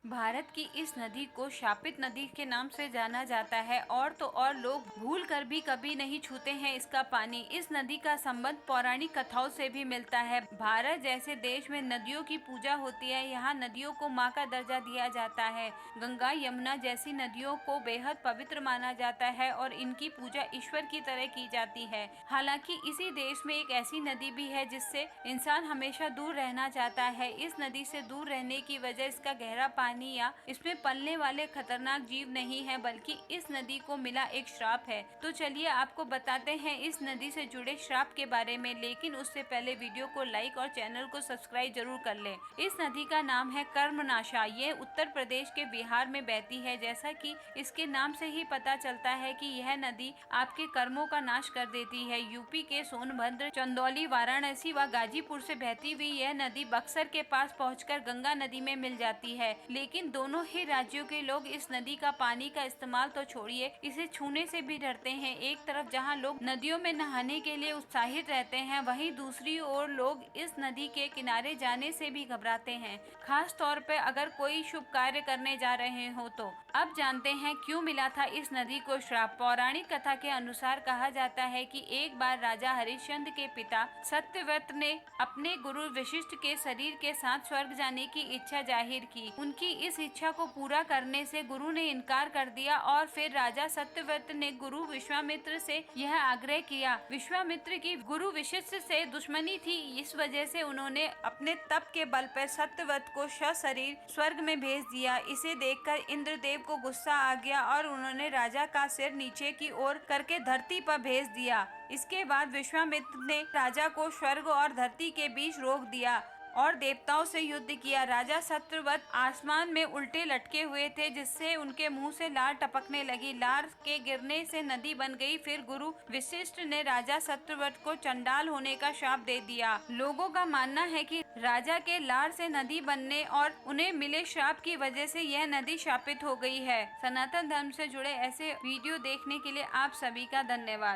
भारत की इस नदी को शापित नदी के नाम से जाना जाता है और तो और लोग भूल कर भी कभी नहीं छूते हैं इसका पानी। इस नदी का संबंध पौराणिक कथाओं से भी मिलता है। भारत जैसे देश में नदियों की पूजा होती है। यहाँ नदियों को माँ का दर्जा दिया जाता है। गंगा यमुना जैसी नदियों को बेहद पवित्र माना जाता है और इनकी पूजा ईश्वर की तरह की जाती है। हालांकि इसी देश में एक ऐसी नदी भी है जिससे इंसान हमेशा दूर रहना चाहता है। इस नदी से दूर रहने की वजह इसका गहरा पानी या इसमें पलने वाले खतरनाक जीव नहीं है, बल्कि इस नदी को मिला एक श्राप है। तो चलिए आपको बताते हैं इस नदी से जुड़े श्राप के बारे में, लेकिन उससे पहले वीडियो को लाइक और चैनल को सब्सक्राइब जरूर कर लें। इस नदी का नाम है कर्मनाशा। ये उत्तर प्रदेश के बिहार में बहती है। जैसा कि इसके नाम से ही पता चलता है कि यह नदी आपके कर्मों का नाश कर देती है। यूपी के सोनभद्र, चंदौली, वाराणसी व गाजीपुर से बहती हुई यह नदी बक्सर के पास पहुंचकर गंगा नदी में मिल जाती है। लेकिन दोनों ही राज्यों के लोग इस नदी का पानी का इस्तेमाल तो छोड़िए, इसे छूने से भी डरते हैं। एक तरफ जहां लोग नदियों में नहाने के लिए उत्साहित रहते हैं, वहीं दूसरी ओर लोग इस नदी के किनारे जाने से भी घबराते हैं, खास तौर पर अगर कोई शुभ कार्य करने जा रहे हो तो। अब जानते हैं क्यों मिला था इस नदी को श्राप। पौराणिक कथा के अनुसार कहा जाता है कि एक बार राजा हरिश्चंद्र के पिता सत्यव्रत ने अपने गुरु वशिष्ठ के शरीर के साथ स्वर्ग जाने की इच्छा जाहिर की। उनकी इस इच्छा को पूरा करने से गुरु ने इनकार कर दिया और फिर राजा सत्यव्रत ने गुरु विश्वामित्र से यह आग्रह किया। विश्वामित्र की गुरु वशिष्ठ से दुश्मनी थी, इस वजह से उन्होंने अपने तप के बल पर सत्यव्रत को सशरीर स्वर्ग में भेज दिया। इसे देखकर इंद्रदेव को गुस्सा आ गया और उन्होंने राजा का सिर नीचे की ओर करके धरती पर भेज दिया। इसके बाद विश्वामित्र ने राजा को स्वर्ग और धरती के बीच रोक दिया और देवताओं से युद्ध किया। राजा सत्यव्रत आसमान में उल्टे लटके हुए थे, जिससे उनके मुंह से लार टपकने लगी। लार के गिरने से नदी बन गई। फिर गुरु वशिष्ठ ने राजा सत्यव्रत को चंडाल होने का शाप दे दिया। लोगों का मानना है कि राजा के लार से नदी बनने और उन्हें मिले श्राप की वजह से यह नदी शापित हो गई है। सनातन धर्म से जुड़े ऐसे वीडियो देखने के लिए आप सभी का धन्यवाद।